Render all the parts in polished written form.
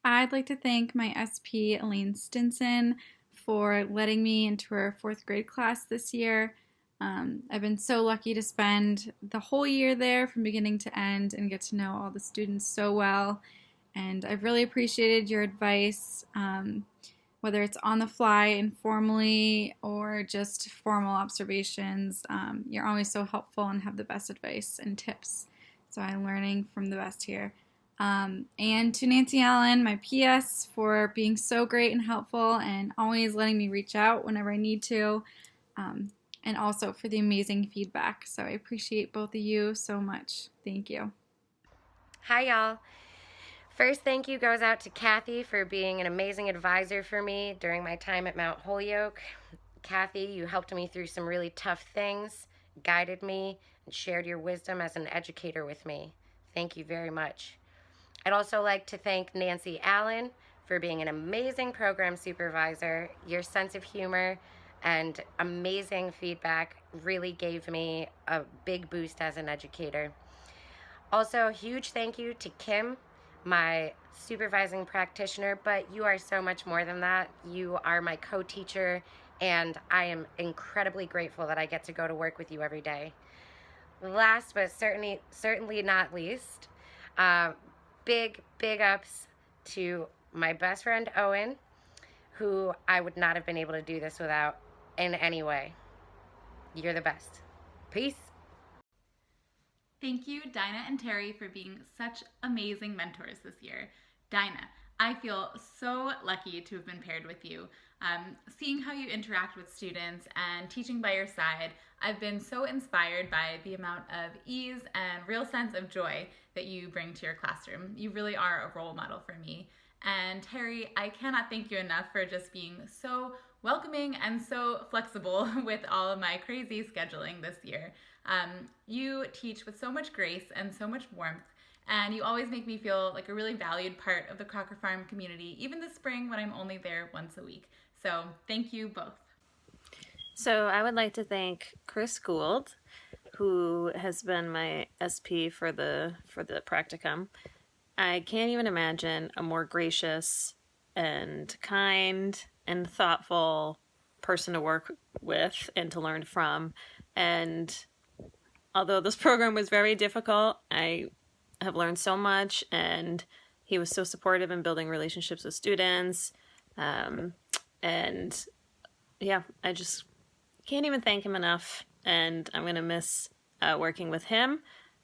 I'd like to thank my SP, Elaine Stinson, for letting me into her fourth grade class this year. I've been so lucky to spend the whole year there from beginning to end and get to know all the students so well. And I've really appreciated your advice, whether it's on the fly, informally, or just formal observations. You're always so helpful and have the best advice and tips. So I'm learning from the best here. And to Nancy Allen, my PS, for being so great and helpful and always letting me reach out whenever I need to. And also for the amazing feedback. So I appreciate both of you so much. Thank you. Hi, y'all. First, thank you goes out to Kathy for being an amazing advisor for me during my time at Mount Holyoke. Kathy, you helped me through some really tough things, guided me, and shared your wisdom as an educator with me. Thank you very much. I'd also like to thank Nancy Allen for being an amazing program supervisor. Your sense of humor and amazing feedback really gave me a big boost as an educator. Also, a huge thank you to Kim, my supervising practitioner, but you are so much more than that. You are my co-teacher, and I am incredibly grateful that I get to go to work with you every day. Last but certainly not least, big ups to my best friend Owen, who I would not have been able to do this without in any way. You're the best. Peace. Thank you, Dinah and Terry, for being such amazing mentors this year. Dinah, I feel so lucky to have been paired with you. Seeing how you interact with students and teaching by your side, I've been so inspired by the amount of ease and real sense of joy that you bring to your classroom. You really are a role model for me. And Terry, I cannot thank you enough for just being so welcoming and so flexible with all of my crazy scheduling this year. You teach with so much grace and so much warmth, and you always make me feel like a really valued part of the Crocker Farm community, even this spring when I'm only there once a week. So thank you both. So I would like to thank Chris Gould, who has been my SP for the practicum. I can't even imagine a more gracious and kind and thoughtful person to work with and to learn from. And although this program was very difficult, I have learned so much, and he was so supportive in building relationships with students. And yeah, I just can't even thank him enough, and I'm going to miss working with him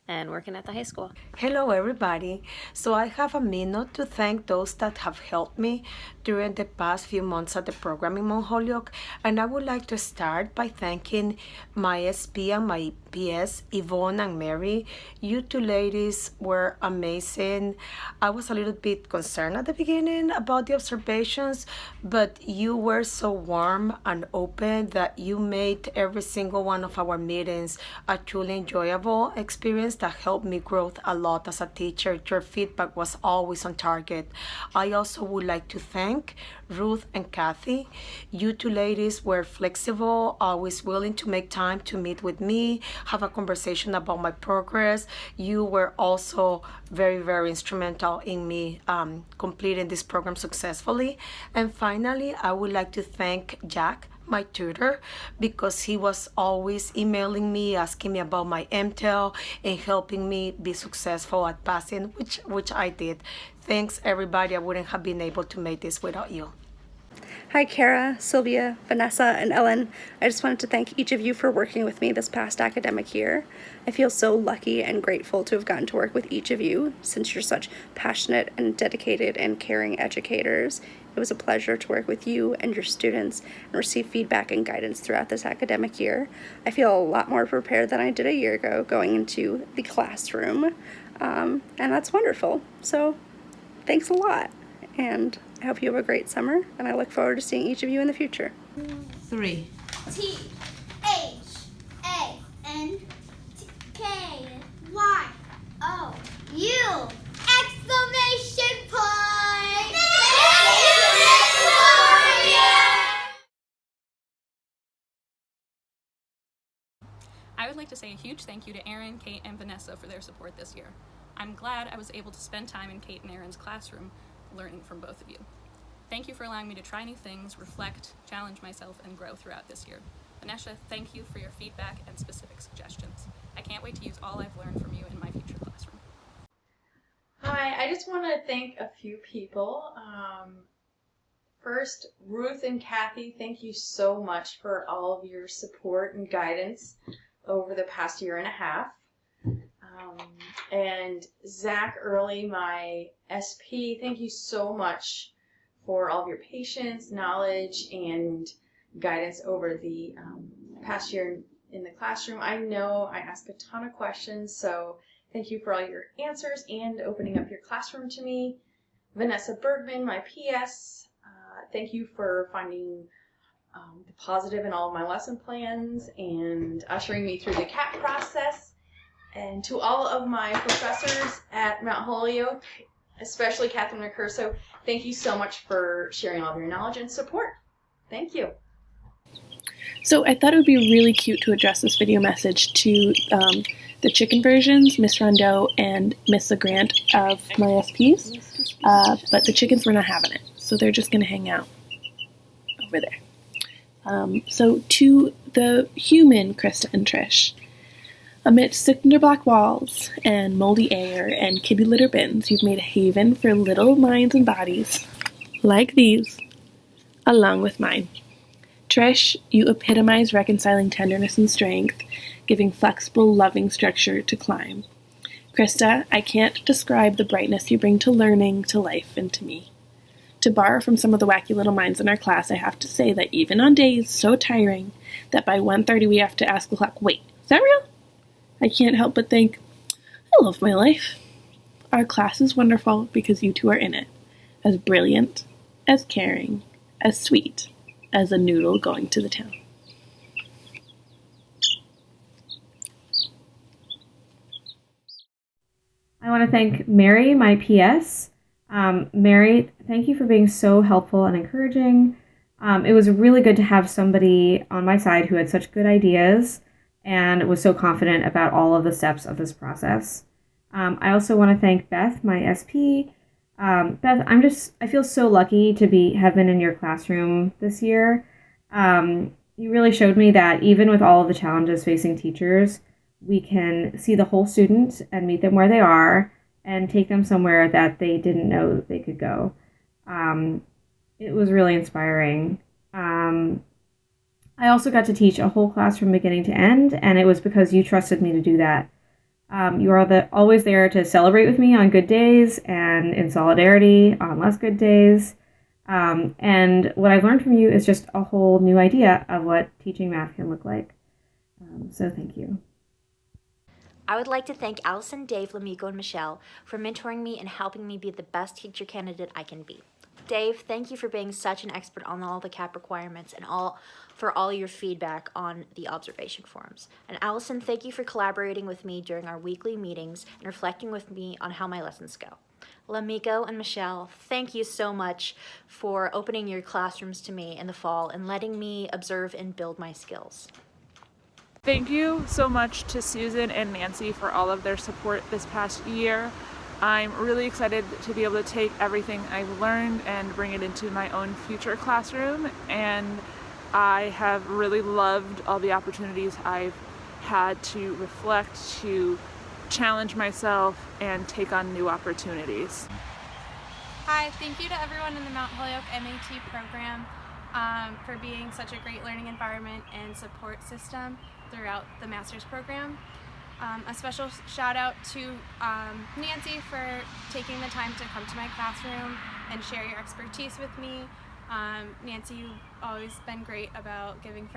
and working at the high school. Hello, everybody. So I have a minute to thank those that have helped me during the past few months at the program in Mount Holyoke. And I would like to start by thanking my SP and my PS, Yvonne and Mary. You two ladies were amazing. I was a little bit concerned at the beginning about the observations, but you were so warm and open that you made every single one of our meetings a truly enjoyable experience that helped me grow a lot as a teacher. Your feedback was always on target. I also would like to thank Ruth and Kathy. You two ladies were flexible, always willing to make time to meet with me, have a conversation about my progress. You were also very instrumental in me completing this program successfully. And finally, I would like to thank Jack, my tutor, because he was always emailing me, asking me about my MTEL and helping me be successful at passing, which I did. Thanks, everybody. I wouldn't have been able to make this without you. Hi, Kara, Sylvia, Vanessa, and Ellen. I just wanted to thank each of you for working with me this past academic year. I feel so lucky and grateful to have gotten to work with each of you, since you're such passionate and dedicated and caring educators. It was a pleasure to work with you and your students and receive feedback and guidance throughout this academic year. I feel a lot more prepared than I did a year ago going into the classroom, and that's wonderful. So thanks a lot, and I hope you have a great summer, and I look forward to seeing each of you in the future. 3. THANKYOU! Exclamation point! I would like to say a huge thank you to Erin, Kate, and Vanessa for their support this year. I'm glad I was able to spend time in Kate and Erin's classroom, learning from both of you. Thank you for allowing me to try new things, reflect, challenge myself, and grow throughout this year. Vanessa, thank you for your feedback and specific suggestions. I can't wait to use all I've learned from you in my future classroom. Hi, I just want to thank a few people. First, Ruth and Kathy, thank you so much for all of your support and guidance over the past year and a half. And Zach Early, my SP, thank you so much for all of your patience, knowledge, and guidance over the past year in the classroom. I know I ask a ton of questions, so thank you for all your answers and opening up your classroom to me. Vanessa Bergman, my PS, thank you for finding the positive in all of my lesson plans and ushering me through the CAP process. And to all of my professors at Mount Holyoke, especially Catherine Recurso, thank you so much for sharing all of your knowledge and support. Thank you. So I thought it would be really cute to address this video message to the chicken versions, Miss Rondeau and Miss LeGrant of my SPs, but the chickens were not having it, so they're just going to hang out over there. So to the human Krista and Trish, amidst cinder block walls and moldy air and kitty litter bins, you've made a haven for little minds and bodies like these, along with mine. Trish, you epitomize reconciling tenderness and strength, giving flexible, loving structure to climb. Krista, I can't describe the brightness you bring to learning, to life, and to me. To borrow from some of the wacky little minds in our class, I have to say that even on days so tiring that by 1:30 we have to ask the clock, wait, is that real? I can't help but think, I love my life. Our class is wonderful because you two are in it. As brilliant, as caring, as sweet as a noodle going to the town. I want to thank Mary, my PS. Mary, thank you for being so helpful and encouraging. It was really good to have somebody on my side who had such good ideas and was so confident about all of the steps of this process. I also want to thank Beth, my SP. Beth, I feel so lucky to have been in your classroom this year. You really showed me that even with all of the challenges facing teachers, we can see the whole student and meet them where they are and take them somewhere that they didn't know they could go. It was really inspiring. I also got to teach a whole class from beginning to end, and it was because you trusted me to do that. You are always there to celebrate with me on good days and in solidarity on less good days. And what I've learned from you is just a whole new idea of what teaching math can look like. So thank you. I would like to thank Allison, Dave, Lamiko, and Michelle for mentoring me and helping me be the best teacher candidate I can be. Dave, thank you for being such an expert on all the CAP requirements and for all your feedback on the observation forums. And Allison, thank you for collaborating with me during our weekly meetings and reflecting with me on how my lessons go. Lamiko and Michelle, thank you so much for opening your classrooms to me in the fall and letting me observe and build my skills. Thank you so much to Susan and Nancy for all of their support this past year. I'm really excited to be able to take everything I've learned and bring it into my own future classroom, and I have really loved all the opportunities I've had to reflect, to challenge myself, and take on new opportunities. Hi, thank you to everyone in the Mount Holyoke MAT program for being such a great learning environment and support system throughout the master's program. A special shout out to Nancy for taking the time to come to my classroom and share your expertise with me. Nancy, you've always been great about giving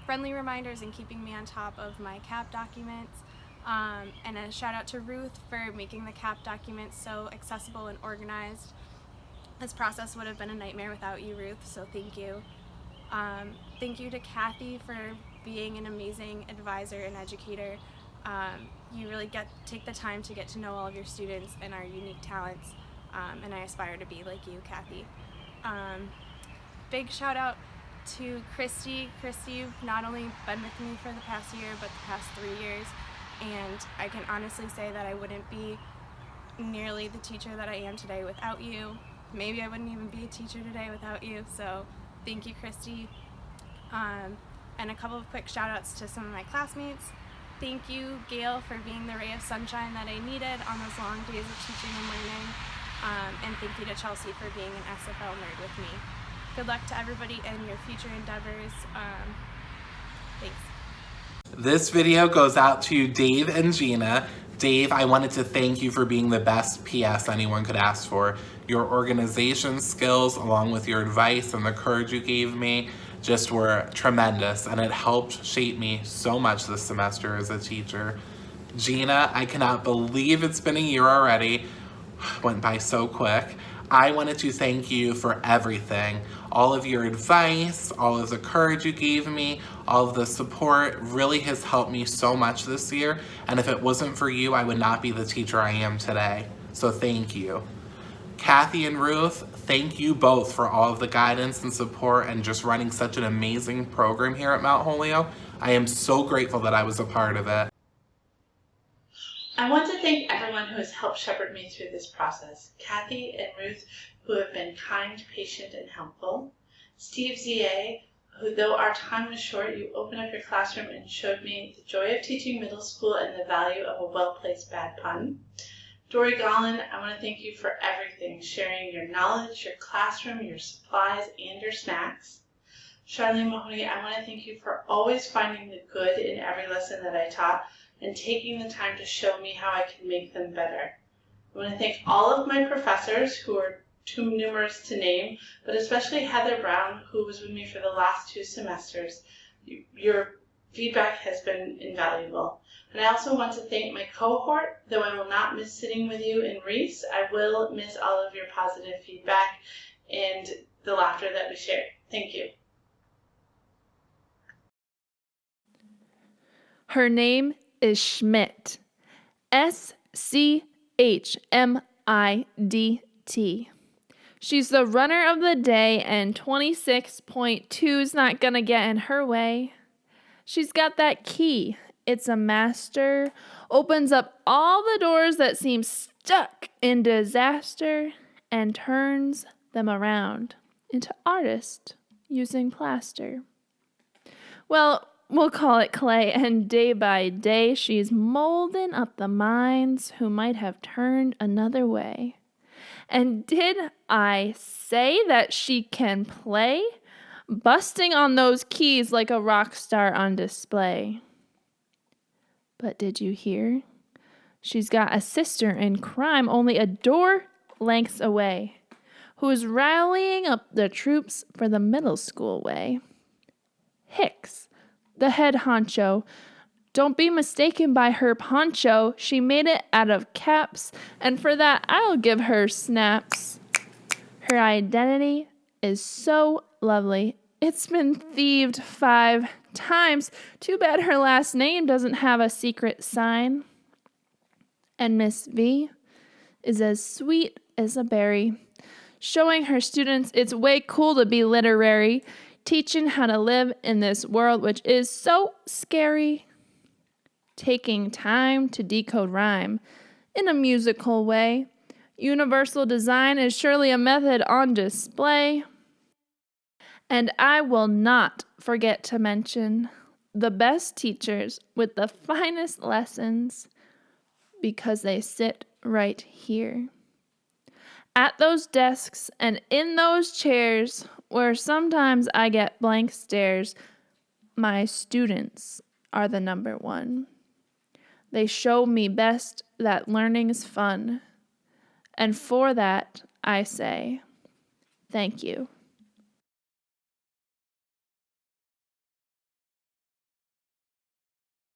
friendly reminders and keeping me on top of my CAP documents. And a shout out to Ruth for making the CAP documents so accessible and organized. This process would have been a nightmare without you, Ruth, so thank you. Thank you to Kathy for being an amazing advisor and educator. You really take the time to get to know all of your students and our unique talents, and I aspire to be like you, Kathy. Big shout out to Christy. Christy, you've not only been with me for the past year, but the past 3 years, and I can honestly say that I wouldn't be nearly the teacher that I am today without you. maybe I wouldn't even be a teacher today without you. So thank you, Christy. And a couple of quick shout outs to some of my classmates. Thank you, Gail, for being the ray of sunshine that I needed on those long days of teaching and learning. And thank you to Chelsea for being an SFL nerd with me. Good luck to everybody in your future endeavors. Thanks. This video goes out to Dave and Gina. Dave, I wanted to thank you for being the best PS anyone could ask for. Your organization skills, along with your advice and the courage you gave me, just were tremendous, and it helped shape me so much this semester as a teacher. Gina, I cannot believe it's been a year already. Went by so quick. I wanted to thank you for everything. All of your advice, all of the courage you gave me, all of the support really has helped me so much this year. And if it wasn't for you, I would not be the teacher I am today. So thank you. Kathy and Ruth, thank you both for all of the guidance and support and just running such an amazing program here at Mount Holyoke. I am so grateful that I was a part of it. I want to thank everyone who has helped shepherd me through this process. Kathy and Ruth, who have been kind, patient, and helpful. Steve Z.A., who, though our time was short, you opened up your classroom and showed me the joy of teaching middle school and the value of a well-placed bad pun. Dory Gollin, I want to thank you for everything, sharing your knowledge, your classroom, your supplies, and your snacks. Charlene Mahoney, I want to thank you for always finding the good in every lesson that I taught and taking the time to show me how I can make them better. I want to thank all of my professors who are too numerous to name, but especially Heather Brown, who was with me for the last 2 semesters. Your feedback has been invaluable. And I also want to thank my cohort. Though I will not miss sitting with you in Reese, I will miss all of your positive feedback and the laughter that we shared. Thank you. Her name is Schmidt. S-C-H-M-I-D-T. She's the runner of the day, and 26.2's not gonna get in her way. She's got that key. It's a master. Opens up all the doors that seem stuck in disaster and turns them around into artists using plaster. Well, we'll call it clay, and day by day she's molding up the minds who might have turned another way. And did I say that she can play? Busting on those keys like a rock star on display. But did you hear? She's got a sister in crime only a door lengths away, who is rallying up the troops for the middle school way. Hicks, the head honcho. Don't be mistaken by her poncho. She made it out of caps, and for that I'll give her snaps. Her identity is so lovely. It's been thieved 5 times. Too bad her last name doesn't have a secret sign. And Miss V is as sweet as a berry, showing her students it's way cool to be literary, teaching how to live in this world which is so scary. Taking time to decode rhyme in a musical way. Universal design is surely a method on display. And I will not forget to mention the best teachers with the finest lessons, because they sit right here. At those desks and in those chairs where sometimes I get blank stares, my students are the number one. They show me best that learning's fun. And for that, I say, thank you.